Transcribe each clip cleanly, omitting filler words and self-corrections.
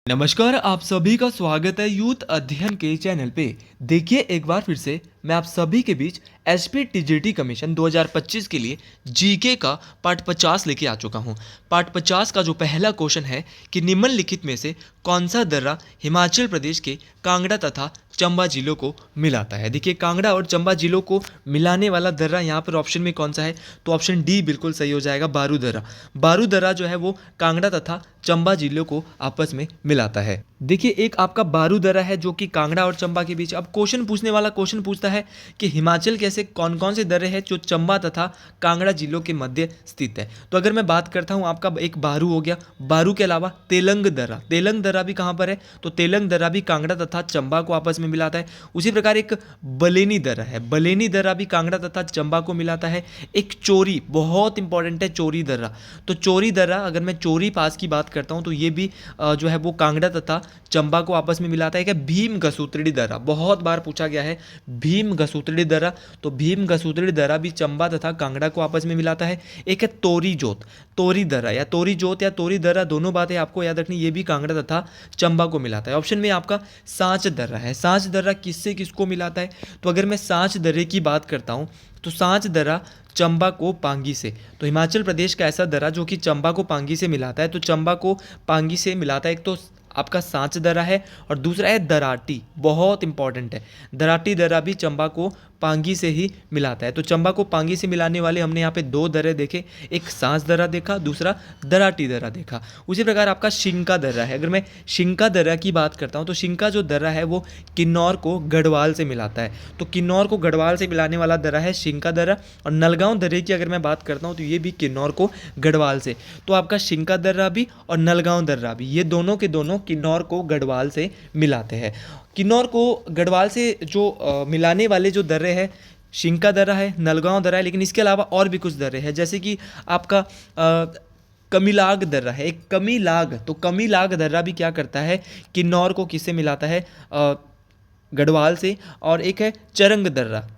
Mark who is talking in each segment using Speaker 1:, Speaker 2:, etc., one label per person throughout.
Speaker 1: नमस्कार, आप सभी का स्वागत है यूथ अध्ययन के चैनल पे। देखिए एक बार फिर से मैं आप सभी के बीच एसपी टीजीटी कमीशन 2025 के लिए जीके का पार्ट 50 लेके आ चुका हूँ। पार्ट 50 का जो पहला क्वेश्चन है कि निम्नलिखित में से कौन सा दर्रा हिमाचल प्रदेश के कांगड़ा तथा चंबा जिलों को मिलाता है। देखिए कांगड़ा और चंबा जिलों को मिलाने वाला दर्रा यहाँ पर ऑप्शन में कौन सा है, तो ऑप्शन डी बिल्कुल सही हो जाएगा, बारू दर्रा। बारू दर्रा जो है वो कांगड़ा तथा चंबा जिलों को आपस में मिलाता है। देखिए एक आपका बारू दर्रा है जो कि कांगड़ा और चंबा के बीच। अब क्वेश्चन पूछने वाला क्वेश्चन पूछता है कि हिमाचल के ऐसे कौन कौन से दर्रे हैं जो चंबा तथा कांगड़ा जिलों के मध्य स्थित है। तो अगर मैं बात करता हूँ आपका एक बारू हो गया, बारू के अलावा तेलंग दर्रा, तेलंग दर्रा भी कहाँ पर है, तो तेलंग दर्रा भी कांगड़ा तथा चंबा को आपस में मिलाता है। उसी प्रकार एक बलेनी दर्रा है, बलेनी दर्रा भी कांगड़ा तथा चंबा को मिलाता है। एक चोरी, बहुत इंपॉर्टेंट है चोरी दर्रा, तो चोरी दर्रा अगर मैं चोरी पास की बात करता हूँ तो ये भी जो है वो कांगड़ा तथा चंबा को आपस में मिलाता है। क्या भीम घसूतड़ी दर्रा, बहुत बार पूछा गया है भीम घसूतड़ी दर्रा, तो भीम घसूतड़ी दर्रा भी चंबा तथा कांगड़ा को आपस में मिलाता है। एक है तोरी जोत, तोरी दर्रा या तोरी जोत या तोरी दर्रा, दोनों बातें आपको याद रखनी, ये भी कांगड़ा तथा चंबा को मिलाता है। ऑप्शन में आपका सांच दर्रा है, सांच दर्रा किससे किसको मिलाता है, तो अगर मैं सांच दर्रे की बात करता हूँ तो सांच दर्रा चंबा को पांगी से, तो हिमाचल प्रदेश का ऐसा दर्रा जो कि चंबा को पांगी से मिलाता है, तो चंबा को पांगी से मिलाता है। एक तो आपका सांच दर्रा है और दूसरा है दराटी, बहुत इंपॉर्टेंट है, दराटी दर्रा भी चंबा को पांगी से ही मिलाता है। तो चंबा को पांगी से मिलाने वाले हमने यहाँ पे दो दर्रे देखे, एक सांच दर्रा देखा, दूसरा दराटी दर्रा देखा। उसी प्रकार आपका शिंका दर्रा है, अगर मैं शिंका दर्रा की बात करता हूँ तो शिंका जो दर्रा है वो किन्नौर को गढ़वाल से मिलाता है, तो किन्नौर को गढ़वाल से मिलाने वाला दर्रा है शिंका दर्रा। और नलगांव दर्रे की अगर मैं बात करता हूँ तो ये भी किन्नौर को गढ़वाल से, तो आपका शिंका दर्रा भी और नलगांव दर्रा भी, ये दोनों के दोनों किन्नौर को गढ़वाल से मिलाते हैं। किन्नौर को गढ़वाल से जो मिलाने वाले जो दर्रे हैं, शिंका दर्रा है, नलगांव दर्रा है, लेकिन इसके अलावा और भी कुछ दर्रे हैं, जैसे कि आपका कमिलाग दर्रा है, एक कमिलाग, तो कमिलाग दर्रा भी क्या करता है, किन्नौर को किससे मिलाता है, गढ़वाल से। और एक है चरंग दर्रा,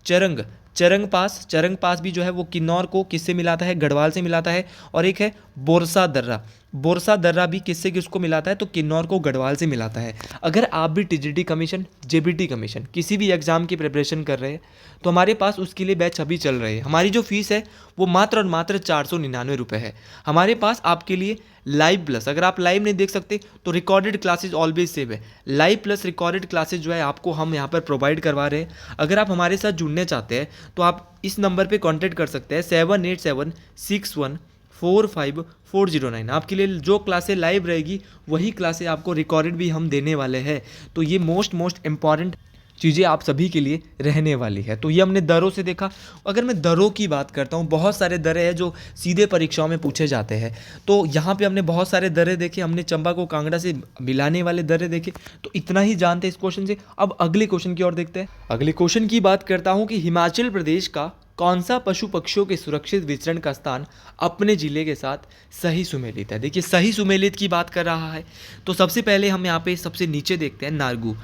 Speaker 1: चरंग पास भी जो है वो किन्नौर को किससे मिलाता है, गढ़वाल से मिलाता है। और एक है बोरसा दर्रा, बोरसा दर्रा भी किससे किसको मिलाता है, तो किन्नौर को गढ़वाल से मिलाता है। अगर आप भी टीजीटी कमीशन, जेबीटी कमीशन किसी भी एग्जाम की प्रिपरेशन कर रहे हैं तो हमारे पास उसके लिए बैच अभी चल रहे हैं। हमारी जो फीस है वो मात्र और मात्र 499 रुपये है। हमारे पास आपके लिए लाइव प्लस, अगर आप लाइव नहीं देख सकते तो रिकॉर्डेड क्लासेज ऑलवेज सेव है, लाइव प्लस रिकॉर्डेड क्लासेज जो है आपको हम यहाँ पर प्रोवाइड करवा रहे हैं। अगर आप हमारे साथ जुड़ने चाहते हैं तो आप इस नंबर पे कांटेक्ट कर सकते हैं 7876145409। आपके लिए जो क्लासें लाइव रहेगी वही क्लासें आपको रिकॉर्डेड भी हम देने वाले हैं। तो ये मोस्ट इंपॉर्टेंट चीज़ें आप सभी के लिए रहने वाली है। तो ये हमने दरों से देखा। अगर मैं दरों की बात करता हूँ, बहुत सारे दरे हैं जो सीधे परीक्षाओं में पूछे जाते हैं, तो यहाँ पे हमने बहुत सारे दरे देखे, हमने चंबा को कांगड़ा से मिलाने वाले दरे देखे। तो इतना ही जानते हैं इस क्वेश्चन से। अब अगले क्वेश्चन की ओर देखते हैं। अगले क्वेश्चन की बात करता हूँ कि हिमाचल प्रदेश का कौन सा पशु पक्षियों के सुरक्षित विचरण का स्थान अपने जिले के साथ सही सुमेलित है। देखिए सही सुमेलित की बात कर रहा है तो सबसे पहले हम यहाँ पे सबसे नीचे देखते हैं नारगू।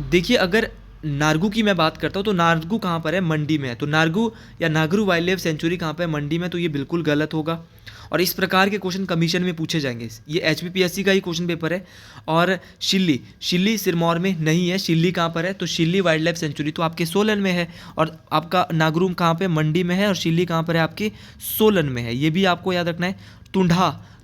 Speaker 1: देखिए अगर नारगू की मैं बात करता हूँ तो नारगू कहाँ पर है, मंडी में है, तो नारगू या नागरू वाइल्ड लाइफ सेंचुरी कहाँ पर है, मंडी में, तो ये बिल्कुल गलत होगा। और इस प्रकार के क्वेश्चन कमीशन में पूछे जाएंगे, ये एचपीपीएससी का ही क्वेश्चन पेपर है। और शिल्ली सिरमौर में नहीं है, शिल्ली कहाँ पर है, तो शिल्ली वाइल्ड लाइफ सेंचुरी तो आपके सोलन में है। और आपका नागरू कहाँ पे, मंडी में है, और शिल्ली कहाँ पर है, आपके सोलन में है। ये भी आपको याद रखना है।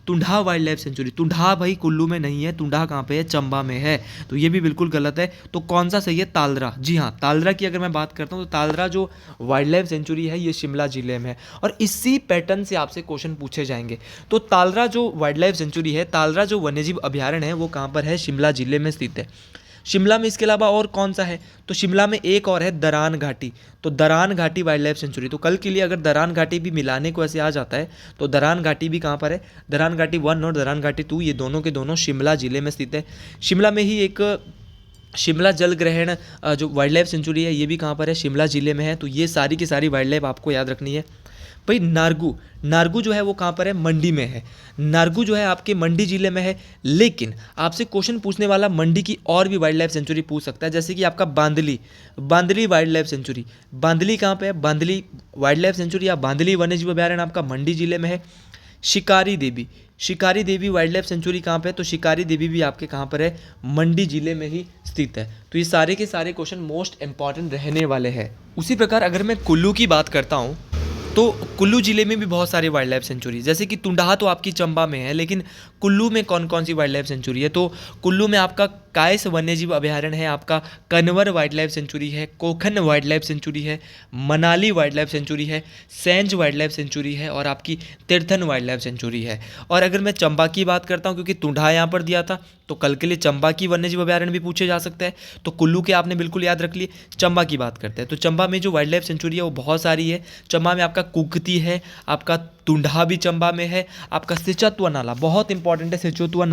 Speaker 1: तुंढा वाइल्ड लाइफ सेंचुरी, तुंढा भाई कुल्लू में नहीं है, तुंढा कहाँ पे है, चंबा में है, तो ये भी बिल्कुल गलत है। तो कौन सा सही है, तालरा। जी हाँ, तालरा की अगर मैं बात करता हूँ तो तालरा जो वाइल्ड लाइफ सेंचुरी है ये शिमला जिले में है। और इसी पैटर्न से आपसे क्वेश्चन पूछे जाएंगे। तो तालरा जो वाइल्ड लाइफ सेंचुरी है, तालरा जो वन्यजीव अभ्यारण्य है वो कहाँ पर है, शिमला जिले में स्थित है। शिमला में इसके अलावा और कौन सा है, तो शिमला में एक और है दरान घाटी, तो दरान घाटी वाइल्ड लाइफ सेंचुरी। तो कल के लिए अगर दरान घाटी भी मिलाने को ऐसे आ जाता है तो दरान घाटी भी कहाँ पर है, दरान घाटी 1 और दरान घाटी 2, ये दोनों के दोनों शिमला जिले में स्थित है। शिमला में ही एक शिमला जल ग्रहण जो वाइल्ड लाइफ सेंचुरी है ये भी कहाँ पर है, शिमला जिले में है। तो ये सारी की सारी वाइल्ड लाइफ आपको याद रखनी है। भाई नारगू जो है वो कहाँ पर है, मंडी में है। नारगू जो है आपके मंडी जिले में है, लेकिन आपसे क्वेश्चन पूछने वाला मंडी की और भी वाइल्ड लाइफ सेंचुरी पूछ सकता है, जैसे कि आपका बांदली वाइल्ड लाइफ सेंचुरी। बांदली कहाँ पे है, बांदली वाइल्ड लाइफ सेंचुरी या बांदली वन्यजीव अभ्यारण्य आपका मंडी जिले में है। शिकारी देवी, शिकारी देवी वाइल्ड लाइफ सेंचुरी कहाँ पे है? तो शिकारी देवी भी आपके कहाँ पर है? मंडी जिले में ही स्थित है। तो ये सारे के सारे क्वेश्चन मोस्ट इंपॉर्टेंट रहने वाले हैं। उसी प्रकार अगर मैं कुल्लू की बात करता हूँ तो कुल्लू ज़िले में भी बहुत सारी वाइल्ड लाइफ सेंचुरी, जैसे कि तुंडहा तो आपकी चंबा में है, लेकिन कुल्लू में कौन कौन सी वाइल्ड लाइफ सेंचुरी है? तो कुल्लू में आपका कायस वन्यजीव अभयारण्य है, आपका कन्वर वाइल्ड लाइफ सेंचुरी है, कोखन वाइल्ड लाइफ सेंचुरी है, मनाली वाइल्ड लाइफ सेंचुरी है, सेंज वाइल्ड लाइफ सेंचुरी है और आपकी तीर्थन वाइल्ड लाइफ सेंचुरी है। और अगर मैं चंबा की बात करता हूँ, क्योंकि तुंडहा यहाँ पर दिया था, तो कल के लिए चंबा की वन्यजीव अभयारण्य भी पूछे जा सकता है। तो कुल्लू के आपने बिल्कुल याद रख लिए। चंबा की बात करते हैं तो चंबा में जो वाइल्ड लाइफ सेंचुरी है वो बहुत सारी है। चंबा में आपका कुकती है, आपका तुंडहा भी चंबा में है, आपका सिचतवा नाला बहुत इंपॉर्टेंट है, सिचतवा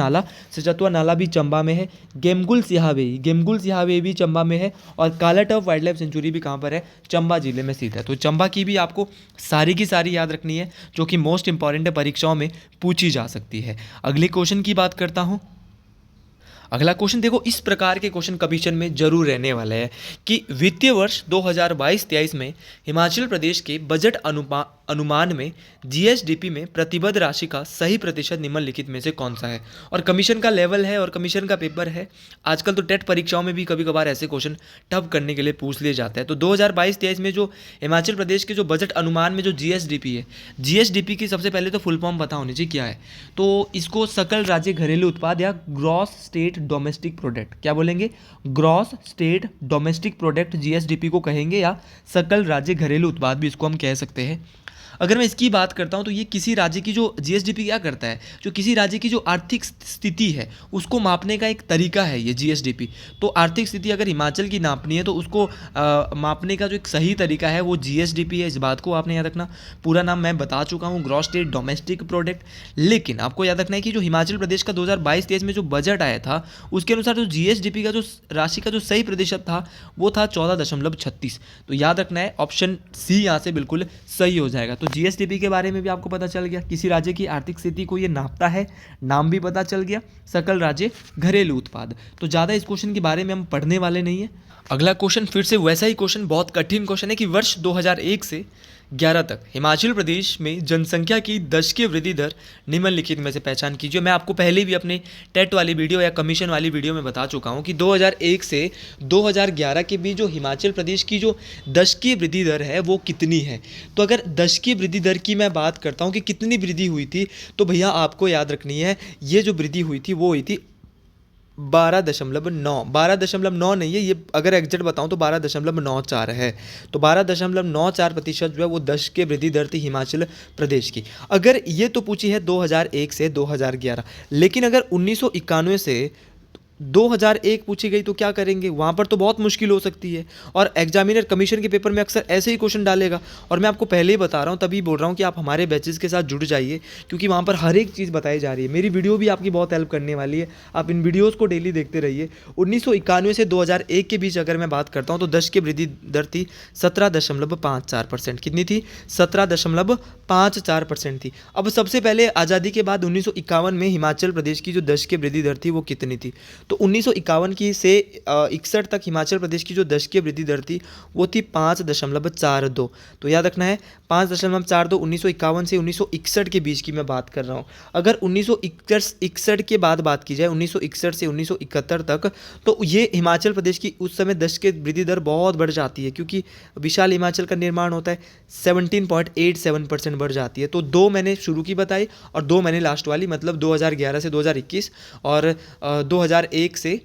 Speaker 1: नाला भी चंबा में है, गेमगुल सिहावे भी चंबा में है और कालाटफ वाइल्ड लाइफ सेंचुरी भी कहाँ पर है? चंबा जिले में स्थित है। तो चंबा की भी आपको सारी की सारी याद रखनी है, जो कि मोस्ट इंपॉर्टेंट है, परीक्षाओं में पूछी जा सकती है। अगले क्वेश्चन की बात करता हूँ। अगला क्वेश्चन देखो, इस प्रकार के क्वेश्चन कमीशन में जरूर रहने वाले हैं कि वित्तीय वर्ष 2022-23 में हिमाचल प्रदेश के बजट अनुमान में जीएसडीपी में प्रतिबद्ध राशि का सही प्रतिशत निम्नलिखित में से कौन सा है? और कमीशन का लेवल है और कमीशन का पेपर है। आजकल तो टेट परीक्षाओं में भी कभी कभार ऐसे क्वेश्चन टफ करने के लिए पूछ लिए जाते हैं। तो 2022-23 में जो हिमाचल प्रदेश के जो बजट अनुमान में जो जीएसडीपी है, जीएसडीपी की सबसे पहले तो फुल फॉर्म पता होनी चाहिए क्या है। तो इसको सकल राज्य घरेलू उत्पाद या ग्रॉस स्टेट डोमेस्टिक प्रोडक्ट, क्या बोलेंगे? Gross state domestic product GSDP को कहेंगे, या सकल राज्य घरेलू उत्पाद भी इसको हम कह सकते हैं। अगर मैं इसकी बात करता हूँ तो ये किसी राज्य की जो जीएसडीपी क्या करता है, जो किसी राज्य की जो आर्थिक स्थिति है उसको मापने का एक तरीका है ये जीएसडीपी। तो आर्थिक स्थिति अगर हिमाचल की नापनी है तो उसको मापने का जो एक सही तरीका है वो जीएसडीपी है। इस बात को आपने याद रखना। पूरा नाम मैं बता चुका हूँ, ग्रॉस स्टेट डोमेस्टिक प्रोडक्ट। लेकिन आपको याद रखना है कि जो हिमाचल प्रदेश का 2022-23 में जो बजट आया था उसके अनुसार जो जीएसडीपी का जो राशि का जो सही प्रतिशत था वो था 14.36। तो याद रखना है, ऑप्शन सी यहाँ से बिल्कुल सही हो जाएगा। तो जीएसडीपी के बारे में भी आपको पता चल गया, किसी राज्य की आर्थिक स्थिति को ये नापता है, नाम भी पता चल गया, सकल राज्य घरेलू उत्पाद। तो ज़्यादा इस क्वेश्चन के बारे में हम पढ़ने वाले नहीं है। अगला क्वेश्चन फिर से वैसा ही क्वेश्चन, बहुत कठिन क्वेश्चन है कि वर्ष 2001 से 11 तक हिमाचल प्रदेश में जनसंख्या की दशकीय वृद्धि दर निम्नलिखित में से पहचान कीजिए। मैं आपको पहले भी अपने टेट वाली वीडियो या कमीशन वाली वीडियो में बता चुका हूं कि 2001 से 2011 के बीच जो हिमाचल प्रदेश की जो दशकीय वृद्धि दर है वो कितनी है। तो अगर दशकीय वृद्धि दर की मैं बात करता हूं कि कितनी वृद्धि हुई थी, तो भैया आपको याद रखनी है ये जो वृद्धि हुई थी वो हुई थी 12.9। 12.9 नहीं है ये, अगर एग्जैक्ट बताऊं तो 12.94 है। तो 12.94% जो है वो दशकीय वृद्धि दर थी हिमाचल प्रदेश की। अगर ये तो पूछी है 2001 से 2011, लेकिन अगर 1991 से 2001 पूछी गई तो क्या करेंगे? वहाँ पर तो बहुत मुश्किल हो सकती है, और एग्जामिनर कमीशन के पेपर में अक्सर ऐसे ही क्वेश्चन डालेगा। और मैं आपको पहले ही बता रहा हूँ, तभी बोल रहा हूँ कि आप हमारे बैचेस के साथ जुड़ जाइए, क्योंकि वहाँ पर हर एक चीज़ बताई जा रही है। मेरी वीडियो भी आपकी बहुत हेल्प करने वाली है, आप इन वीडियोज़ को डेली देखते रहिए। 1991 से 2001 के बीच अगर मैं बात करता हूँ तो दशकीय वृद्धि दर थी 17.54%। कितनी थी? 17.54% थी। अब सबसे पहले आज़ादी के बाद 1951 में हिमाचल प्रदेश की जो दशकीय वृद्धि दर थी वो कितनी थी? तो 1951 की से 61 तक हिमाचल प्रदेश की जो दशकीय वृद्धि दर थी वो थी 5.42। तो याद रखना है 5.42 1951 से 1961 के बीच की मैं बात कर रहा हूँ। अगर 1961 के बाद बात की जाए 1961 से 1971 तक, तो ये हिमाचल प्रदेश की उस समय दशकीय वृद्धि दर बहुत बढ़ जाती है, क्योंकि विशाल हिमाचल का निर्माण होता है, 17.87% बढ़ जाती है। तो दो मैंने शुरू की बताई और दो मैंने लास्ट वाली, मतलब 2011 से 2021 और 2001 से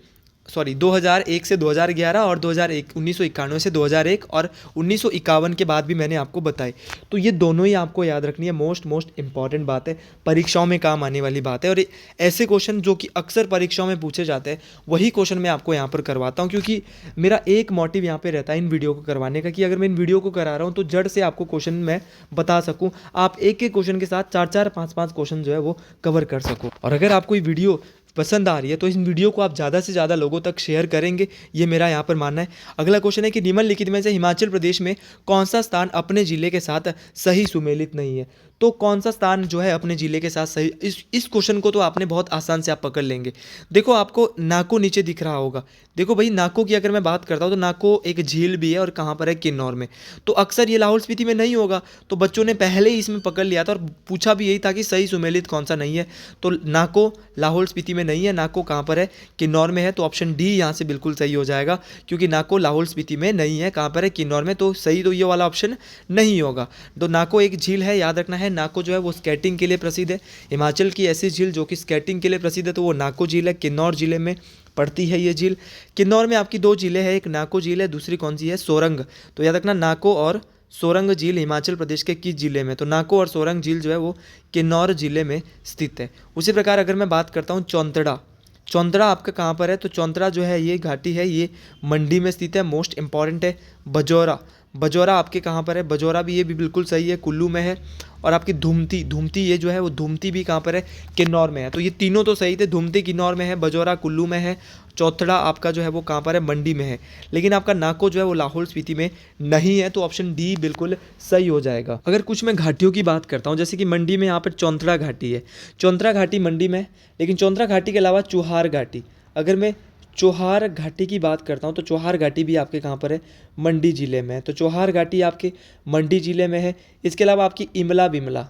Speaker 1: 2011 और 1991 से 2001 और 1951 के बाद भी मैंने आपको बताई। तो ये दोनों ही आपको याद रखनी है, मोस्ट इंपॉर्टेंट बात है, परीक्षाओं में काम आने वाली बात है। और ऐसे क्वेश्चन जो कि अक्सर परीक्षाओं में पूछे जाते हैं वही क्वेश्चन मैं आपको यहाँ पर करवाता हूँ, क्योंकि मेरा एक मोटिव यहाँ पे रहता है इन वीडियो को करवाने का कि अगर मैं इन वीडियो को करा रहा हूँ तो जड़ से आपको क्वेश्चन मैं बता सकूँ, आप एक एक क्वेश्चन के साथ 4-4 5-5 क्वेश्चन जो है वो कवर कर सको। और अगर आपको ये वीडियो पसंद आ रही है तो इस वीडियो को आप ज़्यादा से ज़्यादा लोगों तक शेयर करेंगे, ये मेरा यहाँ पर मानना है। अगला क्वेश्चन है कि निम्नलिखित में से हिमाचल प्रदेश में कौन सा स्थान अपने ज़िले के साथ सही सुमेलित नहीं है। तो कौन सा स्थान जो है अपने ज़िले के साथ सही, इस क्वेश्चन को तो आपने बहुत आसान से आप पकड़ लेंगे। देखो आपको नाको नीचे दिख रहा होगा। देखो भाई, नाको की अगर मैं बात करता हूँ तो नाको एक झील भी है और कहाँ पर है, किन्नौर में। तो अक्सर ये लाहौल स्पीति में नहीं होगा, तो बच्चों ने पहले ही इसमें पकड़ लिया था और पूछा भी यही था कि सही सुमेलित कौन सा नहीं है। तो नाको लाहौल स्पीति में नहीं है, नाको कहाँ पर है, किन्नौर में है। तो ऑप्शन डी यहाँ से बिल्कुल सही हो जाएगा, क्योंकि नाको लाहौल स्पीति में नहीं है, कहाँ पर है, किन्नौर में। तो सही तो ये वाला ऑप्शन नहीं होगा। तो नाको एक झील है, याद रखना है। नाको जो है वो स्केटिंग के लिए प्रसिद्ध है। हिमाचल की ऐसी झील जो कि स्केटिंग के लिए प्रसिद्ध है तो वो नाको झील है, किन्नौर जिले में पड़ती है ये झील। किन्नौर में आपकी दो झीलें हैं, एक नाको झील है, दूसरी कौन सी है, सोरंग। तो याद रखना, नाको और सोरंग झील हिमाचल प्रदेश के किस जिले में, तो नाको और सोरंग झील जो है वो किन्नौर जिले में स्थित है। उसी प्रकार अगर मैं बात करता हूँ चौंतड़ा, चौंतड़ा आपका कहाँ पर है, तो चौंतड़ा जो है ये घाटी है, ये मंडी में स्थित है, मोस्ट इंपॉर्टेंट है। बजौरा, बजौरा आपके कहाँ पर है, बजौरा भी ये भी बिल्कुल सही है, कुल्लू में है। और आपकी धुमती, धुमती ये जो है वो धुमती भी कहाँ पर है, किन्नौर में है। तो ये तीनों तो सही थे, धुमती किन्नौर में है, बजौरा कुल्लू में है, चौथड़ा आपका जो है वो कहाँ पर है, मंडी में है। लेकिन आपका नाको जो है वो लाहौल स्पीति में नहीं है, तो ऑप्शन डी बिल्कुल सही हो जाएगा। अगर कुछ मैं घाटियों की बात करता हूँ, जैसे कि मंडी में यहाँ पर चौंतड़ा घाटी है, चौंतड़ा घाटी मंडी में है। लेकिन चौंतड़ा घाटी के अलावा चोहार घाटी, अगर मैं चोहार घाटी की बात करता हूँ तो चोहार घाटी भी आपके कहाँ पर है, मंडी ज़िले में है। तो चोहार घाटी आपके मंडी ज़िले में है। इसके अलावा आपकी इमला बिमला,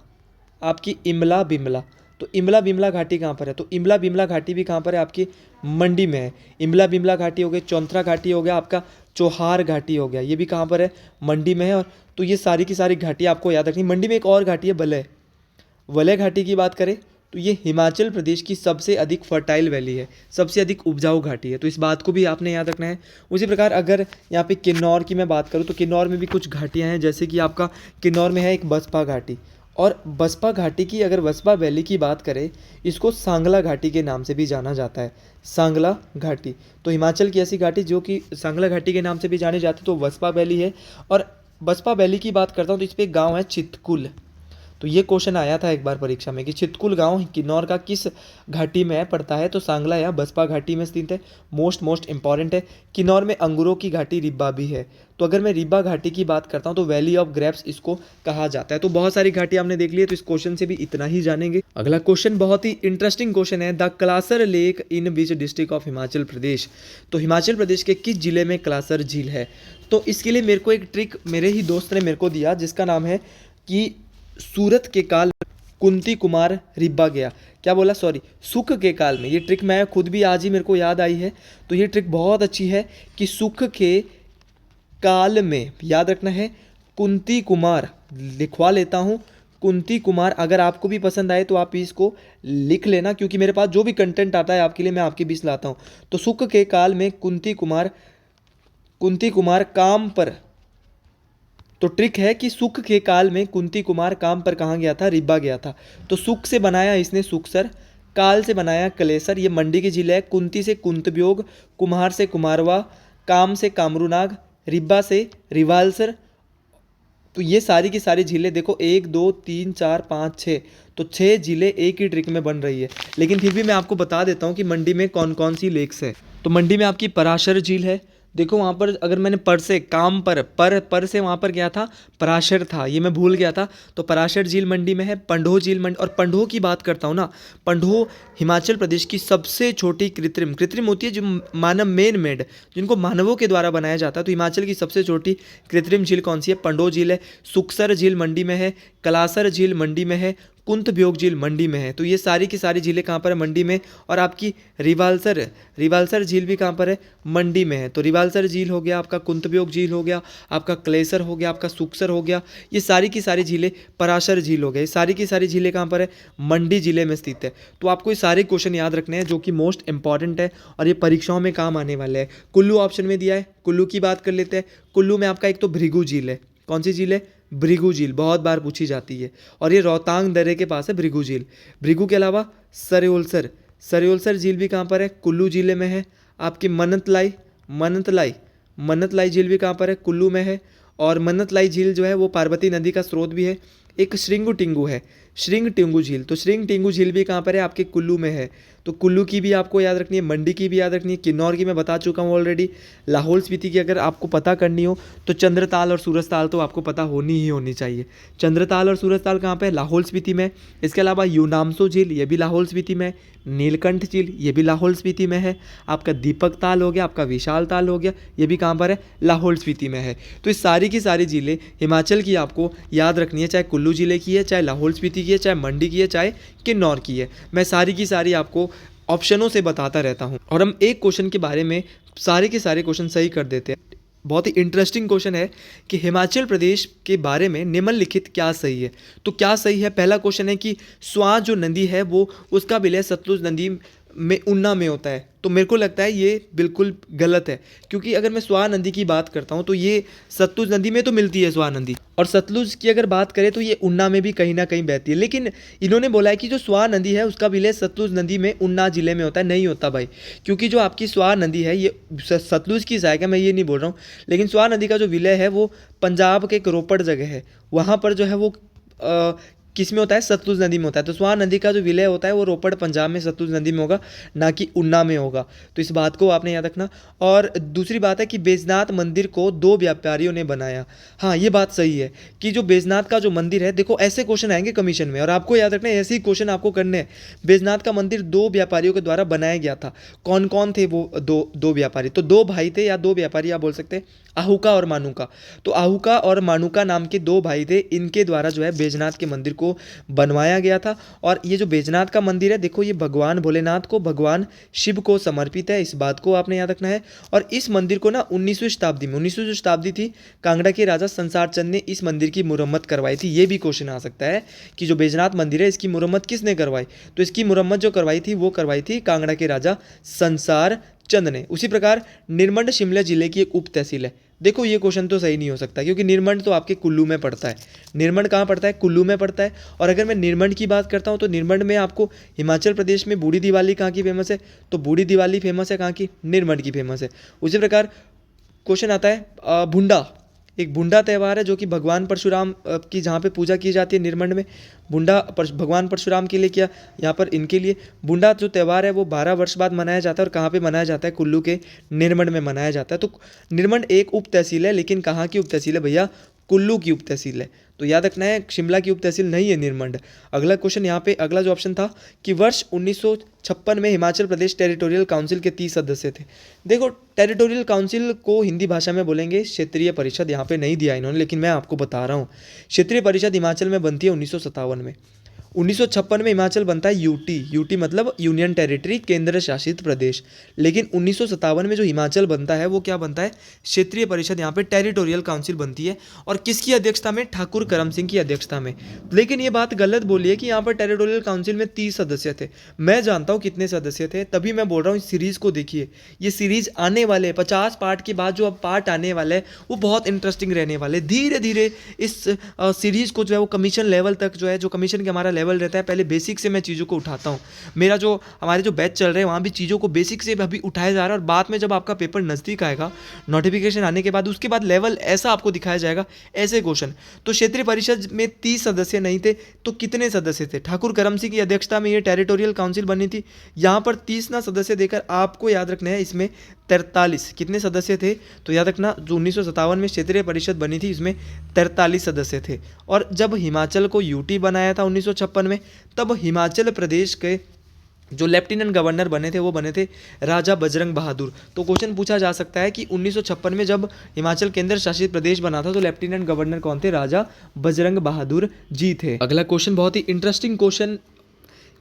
Speaker 1: आपकी इमला बिमला, तो इमला बिमला घाटी कहाँ पर है, तो इमला बिमला घाटी भी कहाँ पर है, आपकी मंडी में है। इमला बिमला घाटी हो गई, चौंतरा घाटी हो गया, आपका चोहार घाटी हो गया, ये भी कहाँ पर है, मंडी में है। और तो ये सारी की सारी घाटी आपको याद रखनी। मंडी में एक और घाटी है वलय, वलय घाटी की बात करें तो ये हिमाचल प्रदेश की सबसे अधिक फर्टाइल वैली है, सबसे अधिक उपजाऊ घाटी है, तो इस बात को भी आपने याद रखना है। उसी प्रकार अगर यहाँ पे किन्नौर की मैं बात करूँ तो किन्नौर में भी कुछ घाटियाँ हैं, जैसे कि आपका किन्नौर में है एक बसपा घाटी। और बसपा घाटी की अगर बसपा वैली की बात करें, इसको सांगला घाटी के नाम से भी जाना जाता है, सांगला घाटी। तो हिमाचल की ऐसी घाटी जो कि सांगला घाटी के नाम से भी जानी जाती है, तो बसपा वैली है। और बसपा वैली की बात करता हूँ तो इस पर एक गाँव है चितकुल। तो ये क्वेश्चन आया था एक बार परीक्षा में कि चितकुल गांव किन्नौर का किस घाटी में पड़ता है, तो सांगला या बसपा घाटी में स्थित है। मोस्ट इंपॉर्टेंट है। किन्नौर में अंगूरों की घाटी रिब्बा भी है। तो अगर मैं रिब्बा घाटी की बात करता हूँ तो वैली ऑफ ग्रेप्स इसको कहा जाता है। तो बहुत सारी घाटी हमने देख ली है, तो इस क्वेश्चन से भी इतना ही जानेंगे। अगला क्वेश्चन बहुत ही इंटरेस्टिंग क्वेश्चन है, the Kalasar lake in which district of Himachal Pradesh. तो हिमाचल प्रदेश के किस जिले में कलासर झील है। तो इसके लिए मेरे को एक ट्रिक मेरे ही दोस्त ने मेरे को दिया, जिसका नाम है कि सूरत के काल में कुंती कुमार रिब्बा गया, क्या बोला, सॉरी, सुख के काल में। ये ट्रिक मैं खुद भी आज ही मेरे को याद आई है, तो ये ट्रिक बहुत अच्छी है कि सुख के काल में, याद रखना है, कुंती कुमार, लिखवा लेता हूँ कुंती कुमार। अगर आपको भी पसंद आए तो आप इसको लिख लेना, क्योंकि मेरे पास जो भी कंटेंट आता है आपके लिए मैं आपके बीच लाता हूँ। तो सुख के काल में कुंती कुमार काम पर, तो ट्रिक है कि सुख के काल में कुंती कुमार काम पर कहाँ गया था, रिब्बा गया था। तो सुख से बनाया इसने सुखसर, काल से बनाया कलेसर। ये मंडी की झील है। कुंती से कुंतब्योग, कुम्हार से कुमारवा, काम से कामरूनाग, रिब्बा से रिवालसर। तो ये सारी की सारी झीलें देखो, 1 2 3 4 5 6, तो 6 झीलें एक ही ट्रिक में बन रही है। लेकिन फिर भी मैं आपको बता देता हूँ कि मंडी में कौन कौन सी लेक्स है। तो मंडी में आपकी पराशर झील है। देखो वहाँ पर अगर मैंने पर से काम पर से वहाँ पर गया था, पराशर था, ये मैं भूल गया था। तो पराशर झील मंडी में है। पंडोह झील मंडी, और पंडोह की बात करता हूँ ना, पंडोह हिमाचल प्रदेश की सबसे छोटी कृत्रिम होती है, जो मानव मेन मेड, जिनको मानवों के द्वारा बनाया जाता है। तो हिमाचल की सबसे छोटी कृत्रिम झील कौन सी है, पंडोह झील है। सुक्सर झील मंडी में है, कलासर झील मंडी में है, कुंतब्योग झील मंडी में है। तो ये सारी की सारी झीलें कहाँ पर है, मंडी में। और आपकी रिवालसर झील भी कहाँ पर है, मंडी में है। तो रिवालसर झील हो गया, आपका कुंतब्योग झील हो गया, आपका क्लेसर हो गया, आपका सुक्सर हो गया, ये सारी की सारी झीलें। पराशर झील हो गई, सारी की सारी झीलें कहाँ पर है, मंडी जिले में स्थित है। तो आपको ये सारे क्वेश्चन याद रखने हैं, जो कि मोस्ट इंपॉर्टेंट है और ये परीक्षाओं में काम आने वाले हैं। कुल्लू ऑप्शन में दिया है, कुल्लू की बात कर लेते हैं। कुल्लू में आपका एक तो भृगु झील है। कौन सी झील है, भृगु झील, बहुत बार पूछी जाती है, और ये रोहतांग दर्रे के पास है भृगु झील। भृगु के अलावा सरयोलसर झील भी कहाँ पर है, कुल्लू जिले में है। आपकी मनतलाई झील भी कहाँ पर है, कुल्लू में है। और मनतलाई झील जो है वो पार्वती नदी का स्रोत भी है। एक श्रिंगु टिंगू है, श्रिंग टेंगू झील, तो श्रिंग टेंगू झील भी कहाँ पर है, आपके कुल्लू में है। तो कुल्लू की भी आपको याद रखनी है, मंडी की भी याद रखनी है, किन्नौर की मैं बता चुका हूँ ऑलरेडी। लाहौल स्पीति की अगर आपको पता करनी हो तो चंद्रताल और सूरजताल तो आपको पता होनी ही होनी चाहिए। चंद्रताल और सूरजताल कहाँ पे है, लाहौल स्पीति में। इसके अलावा यूनामसो झील, ये भी लाहौल स्पीति में। नीलकंठ झील, ये भी लाहौल स्पीति में है। आपका दीपक ताल हो गया, आपका विशाल ताल हो गया, ये भी कहाँ पर है, लाहौल स्पीति में है। तो इस सारी की सारी झीलें हिमाचल की आपको याद रखनी है, चाहे कुल्लू जिले की है, चाहे लाहौल स्पीति की है, चाहे मंडी की है, चाहे किन्नौर की है। मैं सारी की सारी आपको ऑप्शनों से बताता रहता हूँ और हम एक क्वेश्चन के बारे में सारे के सारे क्वेश्चन सही कर देते हैं। बहुत ही इंटरेस्टिंग क्वेश्चन है कि हिमाचल प्रदेश के बारे में निम्नलिखित क्या सही है। तो क्या सही है, पहला क्वेश्चन है कि स्वां जो नदी है वो उसका विलय सतलुज नदी में ऊना में होता है। तो मेरे को लगता है ये बिल्कुल गलत है, क्योंकि अगर मैं स्वां नदी की बात करता हूँ तो ये सतलुज नदी में तो मिलती है स्वां नदी, और सतलुज की अगर बात करें तो ये ऊना में भी कहीं ना कहीं बहती है। लेकिन इन्होंने बोला है कि जो स्वां नदी है उसका विलय सतलुज नदी में ऊना जिले में होता है। नहीं होता भाई, क्योंकि जो आपकी स्वां नदी है ये सतलुज की सहायक है, मैं ये नहीं बोल रहा हूँ। लेकिन स्वां नदी का जो विलय है वो पंजाब के एक रोपड़ जगह है, वहाँ पर जो है वो किस में होता है, सतलुज नदी में होता है। तो स्वां नदी का जो विलय होता है वो रोपड़ पंजाब में सतलुज नदी में होगा, ना कि ऊना में होगा। तो इस बात को आपने याद रखना। और दूसरी बात है कि बैजनाथ मंदिर को 2 व्यापारियों ने बनाया। हाँ, ये बात सही है कि जो बैजनाथ का जो मंदिर है, देखो ऐसे क्वेश्चन आएंगे कमीशन में और आपको याद रखना है, ऐसे ही क्वेश्चन आपको करने हैं। बैजनाथ का मंदिर 2 व्यापारियों के द्वारा बनाया गया था। कौन कौन थे वो दो व्यापारी? तो 2 भाई थे या 2 व्यापारी आप बोल सकते हैं, आहूका और मानुका। तो आहूका और मानुका नाम के 2 भाई थे, इनके द्वारा जो है बैजनाथ के मंदिर को बनवाया गया था। और ये जो बैजनाथ का मंदिर है, देखो ये भगवान भोलेनाथ को, भगवान शिव को समर्पित है, इस बात को आपने याद रखना है। और इस मंदिर को ना 19वीं शताब्दी में, 19वीं जो शताब्दी थी, कांगड़ा के राजा संसार चंद ने इस मंदिर की मुरम्मत करवाई थी। ये भी क्वेश्चन आ सकता है कि जो बैजनाथ मंदिर है इसकी मुरम्मत किसने करवाई? तो इसकी मुरम्मत जो करवाई थी वो करवाई थी कांगड़ा के राजा संसार चंद ने। उसी प्रकार निरमंड शिमला जिले की एक उप तहसील है। देखो ये क्वेश्चन तो सही नहीं हो सकता, क्योंकि निरमंड तो आपके कुल्लू में पड़ता है। निरमंड कहाँ पड़ता है? कुल्लू में पड़ता है। और अगर मैं निरमंड की बात करता हूँ तो निरमंड में आपको हिमाचल प्रदेश में बूढ़ी दिवाली कहाँ की फेमस है? तो बूढ़ी दिवाली फेमस है कहाँ की? निरमंड की फेमस है। उसी प्रकार क्वेश्चन आता है भुंडा, एक भुंडा त्यौहार है जो कि भगवान परशुराम की जहाँ पे पूजा की जाती है निरमंड में। भगवान परशुराम के लिए क्या, यहाँ पर इनके लिए भुंडा जो त्यौहार है वो 12 वर्ष बाद मनाया जाता है। और कहाँ पे मनाया जाता है? कुल्लू के निरमंड में मनाया जाता है। तो निरमंड एक उप तहसील है, लेकिन कहाँ की उप तहसील है भैया? कुल्लू की उप तहसील है। तो याद रखना है, शिमला की उप तहसील नहीं है निरमंड। अगला क्वेश्चन यहाँ पे, अगला जो ऑप्शन था कि वर्ष 1956 में हिमाचल प्रदेश टेरिटोरियल काउंसिल के 30 सदस्य थे। देखो टेरिटोरियल काउंसिल को हिंदी भाषा में बोलेंगे क्षेत्रीय परिषद, यहाँ पे नहीं दिया इन्होंने, लेकिन मैं आपको बता रहा हूँ। क्षेत्रीय परिषद हिमाचल में बनती है 1957 में। 1956 में हिमाचल बनता है यूटी, यूटी मतलब यूनियन टेरिटरी, केंद्र शासित प्रदेश। लेकिन 1957 में जो हिमाचल बनता है वो क्या बनता है? क्षेत्रीय परिषद, यहाँ पे टेरिटोरियल काउंसिल बनती है। और किसकी अध्यक्षता में? ठाकुर करम सिंह की अध्यक्षता में। लेकिन ये बात गलत बोली है कि यहाँ पर टेरिटोरियल काउंसिल में 30 सदस्य थे। मैं जानता हूँ कितने सदस्य थे, तभी मैं बोल रहा हूँ इस सीरीज़ को देखिए। ये सीरीज़ आने वाले 50 पार्ट के बाद जो अब पार्ट आने वाला है वो बहुत इंटरेस्टिंग रहने वाले। धीरे धीरे इस सीरीज़ को जो है वो कमीशन लेवल तक जो है, जो कमीशन का हमारा लेवल रहता है, पहले बेसिक से मैं चीज़ों को उठाता हूँ। मेरा जो हमारे जो बैच चल रहे हैं वहाँ भी चीज़ों को बेसिक से अभी उठाया जा रहा है। और बाद में जब आपका पेपर नज़दीक आएगा, नोटिफिकेशन आने के बाद, उसके बाद लेवल ऐसा आपको दिखाया जाएगा, ऐसे क्वेश्चन। तो क्षेत्रीय परिषद में 30 सदस्य नहीं थे, तो कितने सदस्य थे? ठाकुर करम सिंह की अध्यक्षता में ये टेरिटोरियल काउंसिल बनी थी। यहाँ पर 30 ना सदस्य देकर आपको याद रखना है, इसमें 43 कितने सदस्य थे? तो याद रखना, जो 1957 में क्षेत्रीय परिषद बनी थी इसमें 43 सदस्य थे। और जब हिमाचल को यूटी बनाया था 1956 में, तब हिमाचल प्रदेश के जो लेफ्टिनेंट गवर्नर बने थे वो बने थे राजा बजरंग बहादुर। तो क्वेश्चन पूछा जा सकता है कि 1956 में जब हिमाचल केंद्र शासित प्रदेश बना था तो लेफ्टिनेंट गवर्नर कौन थे? राजा बजरंग बहादुर जी थे। अगला क्वेश्चन बहुत ही इंटरेस्टिंग क्वेश्चन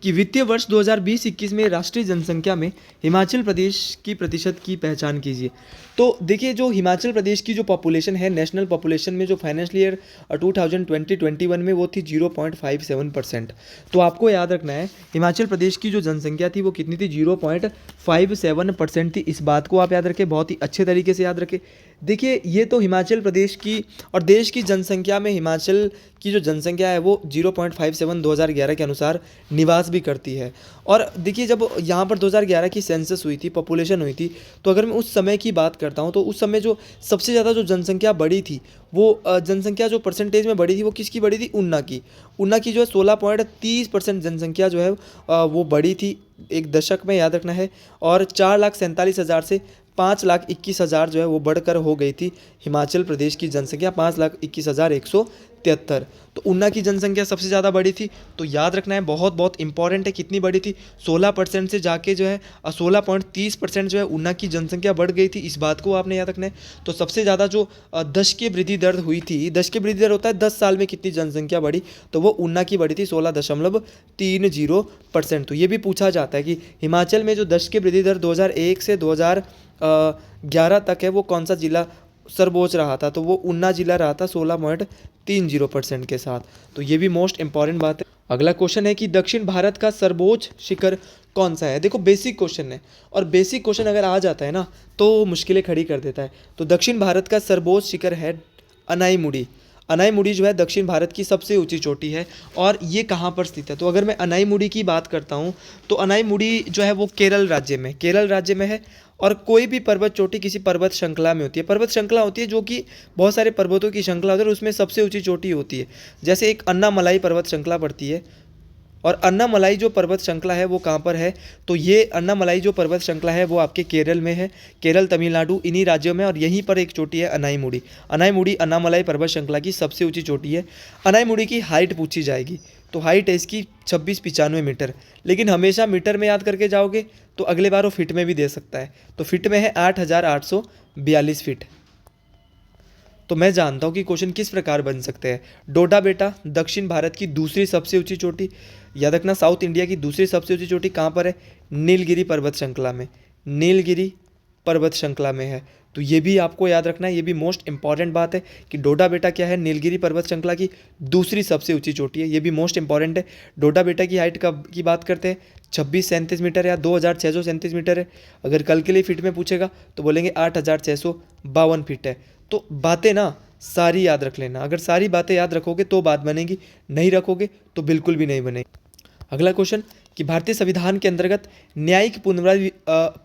Speaker 1: कि वित्तीय वर्ष 2020-21 में राष्ट्रीय जनसंख्या में हिमाचल प्रदेश की प्रतिशत की पहचान कीजिए। तो देखिए, जो हिमाचल प्रदेश की जो पॉपुलेशन है, नेशनल पॉपुलेशन में जो फाइनेंशियल ईयर 2020-21 में वो थी 0.57%। तो आपको याद रखना है, हिमाचल प्रदेश की जो जनसंख्या थी वो कितनी थी? 0.57% थी। इस बात को आप याद रखें, बहुत ही अच्छे तरीके से याद रखें। देखिए, ये तो हिमाचल प्रदेश की और देश की जनसंख्या में हिमाचल की जो जनसंख्या है वो 0.57 2011 के अनुसार निवास भी करती है। और देखिए, जब यहाँ पर 2011 की सेंसस हुई थी, पॉपुलेशन हुई थी, तो अगर मैं उस समय की बात करता हूँ तो उस समय जो सबसे ज़्यादा जो जनसंख्या बढ़ी थी
Speaker 2: वो जनसंख्या जो परसेंटेज में बढ़ी थी वो किसकी बढ़ी थी, उन्ना की। उन्ना की जो है 16.30% जनसंख्या जो है वो बढ़ी थी एक दशक में, याद रखना है। और 4,47,000 से 5,21,000 जो है वो बढ़कर हो गई थी हिमाचल प्रदेश की जनसंख्या 5,21,173। तो उन्ना की जनसंख्या सबसे ज़्यादा बढ़ी थी। तो याद रखना है, बहुत बहुत इंपॉर्टेंट है, कितनी बढ़ी थी, 16% से जाके जो है 16.30% जो है उन्ना की जनसंख्या बढ़ गई थी। इस बात को आपने याद रखना है। तो सबसे ज़्यादा जो दशकीय वृद्धि दर हुई थी, दशकीय वृद्धि दर होता है 10 साल में कितनी जनसंख्या बढ़ी, तो वो उन्ना की बढ़ी थी 16.30%। तो ये भी पूछा जाता है कि हिमाचल में जो दशकीय वृद्धि दर 2001 से 2011 तक है वो कौन सा जिला सर्वोच्च रहा था, तो वो उन्ना जिला रहा था 16.30% के साथ। तो ये भी मोस्ट इंपॉर्टेंट बात है। अगला क्वेश्चन है कि दक्षिण भारत का सर्वोच्च शिखर कौन सा है। देखो बेसिक क्वेश्चन है, और बेसिक क्वेश्चन अगर आ जाता है ना तो मुश्किलें खड़ी कर देता है। तो दक्षिण भारत का सर्वोच्च शिखर है अनाईमुड़ी। अनाईमुड़ी जो है दक्षिण भारत की सबसे ऊंची चोटी है, और ये कहाँ पर स्थित है। तो अगर मैं अनाईमुड़ी की बात करता हूँ तो अनाईमुड़ी जो है वो केरल राज्य में है। और कोई भी पर्वत चोटी किसी पर्वत श्रृंखला में होती है। पर्वत श्रृंखला होती है जो कि बहुत सारे पर्वतों की श्रृंखला होती है, और उसमें सबसे ऊंची चोटी होती है। जैसे एक अन्नामलाई पर्वत श्रृंखला पड़ती है, और अन्नामलाई जो पर्वत श्रृंखला है वो कहाँ पर है, तो ये अन्नामलाई जो पर्वत श्रृंखला है वो आपके केरल में है। केरल, तमिलनाडु, इन्हीं राज्यों में, और यहीं पर एक चोटी है अनाईमुड़ी। अनाईमुड़ी अन्नामलाई पर्वत श्रृंखला की सबसे ऊंची चोटी है। अनाईमुड़ी की हाइट पूछी जाएगी, तो हाइट है इसकी 2695 मीटर। लेकिन हमेशा मीटर में याद करके जाओगे तो अगले बार वो फिट में भी दे सकता है। तो फिट में है 8,842 फीट। तो मैं जानता हूँ कि क्वेश्चन किस प्रकार बन सकते हैं। डोडा बेटा दक्षिण भारत की दूसरी सबसे ऊंची चोटी। याद रखना, साउथ इंडिया की दूसरी सबसे ऊंची चोटी कहाँ पर है, नीलगिरी पर्वत श्रृंखला में। नीलगिरी पर्वत श्रृंखला में है। तो ये भी आपको याद रखना है, ये भी मोस्ट इंपॉर्टेंट बात है कि डोडा बेटा क्या है, नीलगिरी पर्वत श्रृंखला की दूसरी सबसे ऊंची चोटी है। ये भी मोस्ट इंपॉर्टेंट है। डोडा बेटा की हाइट की बात करते हैं 2637 मीटर या 2,637 मीटर है। अगर कल के लिए फिट में पूछेगा तो बोलेंगे 8,652 फीट है। तो बातें ना सारी याद रख लेना। अगर सारी बातें याद रखोगे तो बात बनेगी, नहीं रखोगे तो बिल्कुल भी नहीं बनेगी। अगला क्वेश्चन कि भारतीय संविधान के अंतर्गत न्यायिक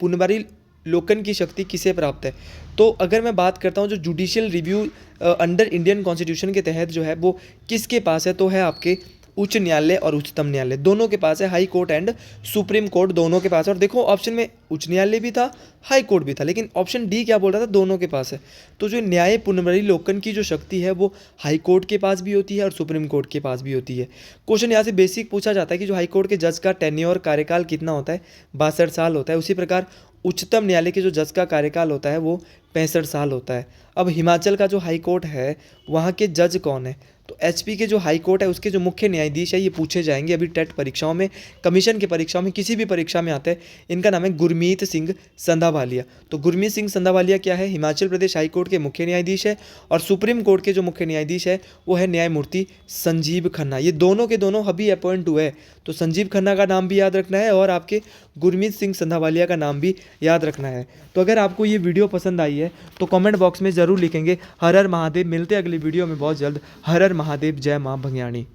Speaker 2: पुनर्विलोकन की शक्ति किसे प्राप्त है। तो अगर मैं बात करता हूँ जो judicial review under Indian constitution के तहत जो है वो किसके पास है, तो है आपके उच्च न्यायालय और उच्चतम न्यायालय दोनों के पास है। High court and supreme court दोनों के पास है। और देखो ऑप्शन में उच्च न्यायालय भी था, हाई कोर्ट भी था, लेकिन ऑप्शन डी क्या बोल रहा था, दोनों के पास है। तो जो न्याय पुनर्विलोकन की जो शक्ति है वो हाई कोर्ट के पास भी होती है और सुप्रीम कोर्ट के पास भी होती है। क्वेश्चन यहाँ से बेसिक पूछा जाता है कि जो हाई कोर्ट के जज का टेन्योर कार्यकाल कितना होता है, 62 साल होता है। उसी प्रकार उच्चतम न्यायालय के जो जज का कार्यकाल होता है वो 65 साल होता है। अब हिमाचल का जो हाई कोर्ट है वहाँ के जज कौन है, तो एचपी के जो हाई कोर्ट है उसके जो मुख्य न्यायाधीश है ये पूछे जाएंगे अभी टेट परीक्षाओं में, कमीशन की परीक्षाओं में, किसी भी परीक्षा में आते हैं। इनका नाम है गुरमीत सिंह संधावालिया। तो गुरमीत सिंह संधावालिया क्या है, हिमाचल प्रदेश हाई कोर्ट के मुख्य न्यायाधीश है। और सुप्रीम कोर्ट के जो मुख्य न्यायाधीश है वो है न्यायमूर्ति संजीव खन्ना। ये दोनों के दोनों अभी अपॉइंट हुए हैं। तो संजीव खन्ना का नाम भी याद रखना है और आपके गुरमीत सिंह संधावालिया का नाम भी याद रखना है। तो अगर आपको ये वीडियो पसंद आई है तो कमेंट बॉक्स में ज़रूर लिखेंगे हर हर महादेव। मिलते हैं अगली वीडियो में बहुत जल्द। हर हर महादेव, जय माँ भंग्याणी।